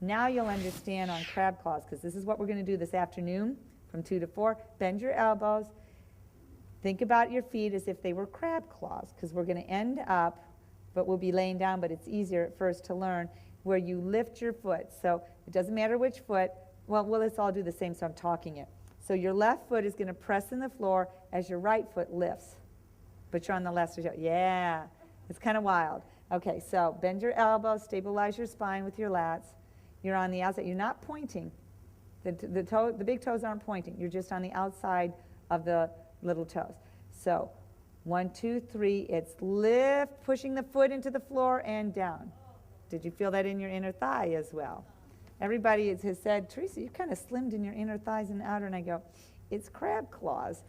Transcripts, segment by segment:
Now you'll understand on crab claws, because this is what we're going to do this afternoon from 2 to 4. Bend your elbows. Think about your feet as if they were crab claws, because we're going to end up, but we'll be laying down, but it's easier at first to learn, where you lift your foot. So it doesn't matter which foot. Well, let's all do the same, so I'm talking it. So your left foot is going to press in the floor as your right foot lifts. But you're on the left side. Yeah, it's kind of wild. Okay, so bend your elbows, stabilize your spine with your lats. You're on the outside. You're not pointing. The big toes aren't pointing. You're just on the outside of the little toes. So 1, 2, 3. It's lift, pushing the foot into the floor and down. Did you feel that in your inner thigh as well? Everybody has said, Teresa, you kind of slimmed in your inner thighs and outer. And I go, it's crab claws.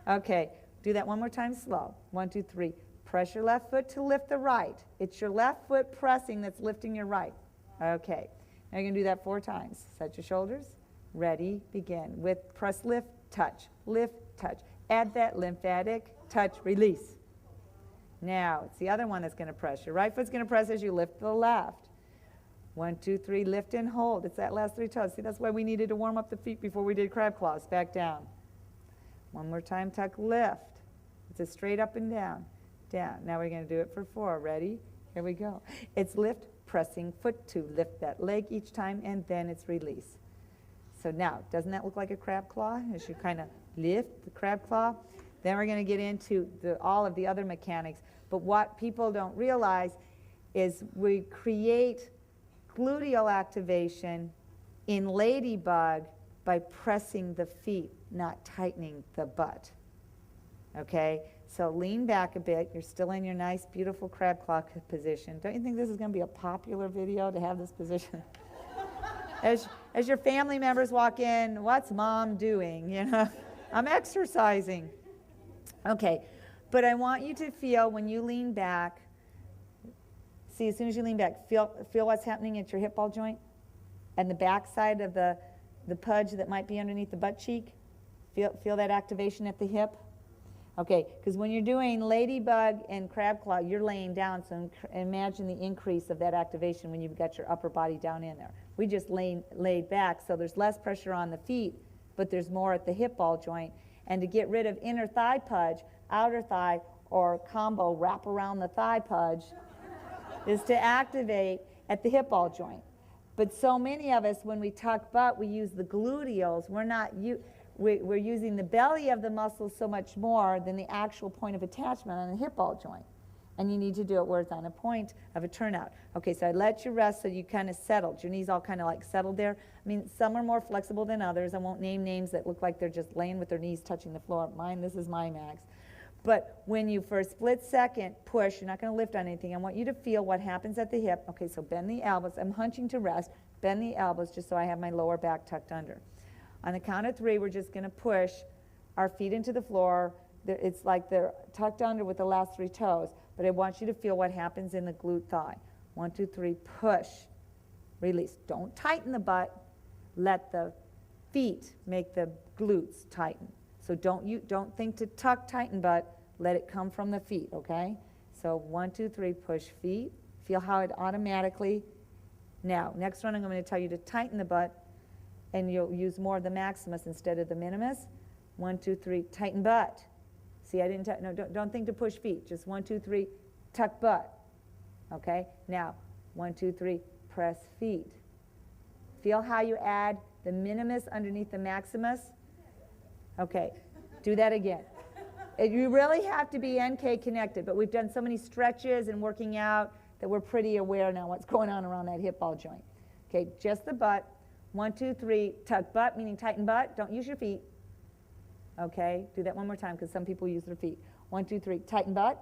Okay, do that one more time slow. 1, 2, 3. Press your left foot to lift the right. It's your left foot pressing that's lifting your right. Okay, now you're going to do that 4 times. Set your shoulders. Ready, begin. With press, lift, touch, touch. Add that lymphatic, touch, release. Now, it's the other one that's going to press. Your right foot's going to press as you lift the left. 1, 2, 3, lift and hold. It's that last 3 toes. See, that's why we needed to warm up the feet before we did crab claws. Back down. One more time, tuck, lift. It's a straight up and down. Down. Now we're going to do it for 4. Ready? Here we go. It's lift, pressing, foot to lift that leg each time, and then it's release. So now, doesn't that look like a crab claw? As you kind of lift the crab claw. Then we're going to get into all of the other mechanics. But what people don't realize is we create gluteal activation in ladybug by pressing the feet, not tightening the butt. Okay? So lean back a bit. You're still in your nice, beautiful crab claw position. Don't you think this is going to be a popular video to have this position? As your family members walk in, what's mom doing? You know, I'm exercising. Okay, but I want you to feel when you lean back. See, as soon as you lean back, feel what's happening at your hip ball joint and the back side of the pudge that might be underneath the butt cheek. Feel that activation at the hip. Okay, because when you're doing ladybug and crab claw, you're laying down, so imagine the increase of that activation when you've got your upper body down in there. We just laid back, so there's less pressure on the feet, but there's more at the hip ball joint. And to get rid of inner thigh pudge, outer thigh, or combo wrap around the thigh pudge is to activate at the hip ball joint. But so many of us, when we tuck butt, we use the gluteals. We're using the belly of the muscles so much more than the actual point of attachment on the hip ball joint. And you need to do it where it's on a point of a turnout. Okay, so I let you rest so you kind of settled. Your knees all kind of like settled there. I mean, some are more flexible than others. I won't name names that look like they're just laying with their knees touching the floor. This is my max. But when you for a split second push, you're not going to lift on anything. I want you to feel what happens at the hip. Okay, so bend the elbows. I'm hunching to rest. Bend the elbows just so I have my lower back tucked under. On the count of 3, we're just going to push our feet into the floor. It's like they're tucked under with the last 3 toes. But I want you to feel what happens in the glute thigh. 1, 2, 3, push, release. Don't tighten the butt. Let the feet make the glutes tighten. So don't think to tuck, tighten butt. Let it come from the feet, okay? So 1, 2, 3, push feet. Feel how it automatically. Now, next one I'm going to tell you to tighten the butt, and you'll use more of the maximus instead of the minimus. 1, 2, 3, tighten butt. See, I didn't, no, don't think to push feet. Just 1, 2, 3, tuck butt. Okay? Now, 1, 2, 3, press feet. Feel how you add the minimus underneath the maximus? Okay, do that again. You really have to be NK connected, but we've done so many stretches and working out that we're pretty aware now what's going on around that hip ball joint. Okay, just the butt. 1, 2, 3, tuck butt, meaning tighten butt. Don't use your feet. Okay, do that one more time because some people use their feet. 1, 2, 3, tighten butt.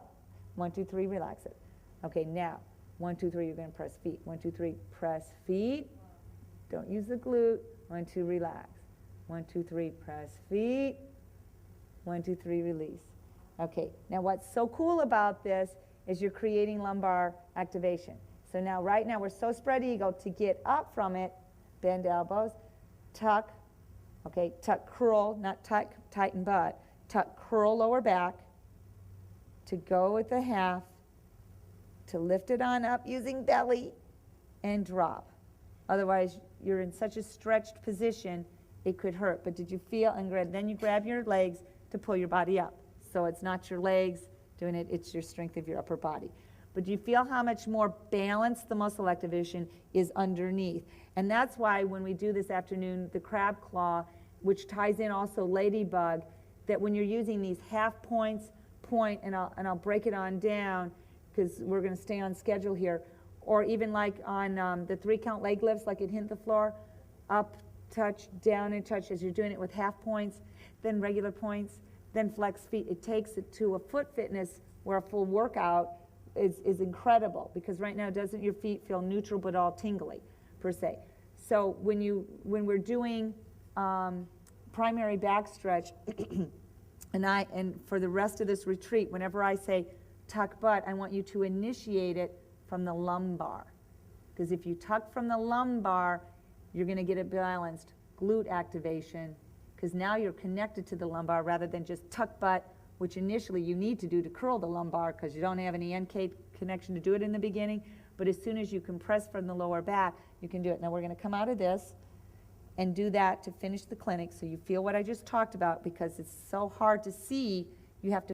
1, 2, 3, relax it. Okay, now, 1, 2, 3, you're going to press feet. 1, 2, 3, press feet. Don't use the glute. 1, 2, relax. 1, 2, 3, press feet. 1, 2, 3, release. Okay, now what's so cool about this is you're creating lumbar activation. So now, right now, we're so spread eagle. To get up from it, bend elbows, tuck. Okay, tuck, curl, not tuck, tighten butt. Tuck, curl lower back. To go with the half. To lift it on up using belly and drop. Otherwise, you're in such a stretched position, it could hurt. But did you feel, and then you grab your legs to pull your body up. So it's not your legs doing it, it's your strength of your upper body. But do you feel how much more balanced the muscle activation is underneath? And that's why when we do this afternoon, the crab claw, which ties in also ladybug, that when you're using these half points, point, and I'll break it on down, because we're going to stay on schedule here, or even like on the 3-count leg lifts, like it hit the floor, up, touch, down, and touch, as you're doing it with half points, then regular points, then flex feet. It takes it to a foot fitness where a full workout is incredible, because right now, doesn't your feet feel neutral but all tingly, per se? So when we're doing primary back stretch, and for the rest of this retreat, whenever I say tuck butt, I want you to initiate it from the lumbar. Because if you tuck from the lumbar, you're going to get a balanced glute activation, because now you're connected to the lumbar rather than just tuck butt, which initially you need to do to curl the lumbar because you don't have any NK connection to do it in the beginning. But as soon as you compress from the lower back, you can do it. Now we're going to come out of this and do that to finish the clinic, so you feel what I just talked about, because it's so hard to see. You have to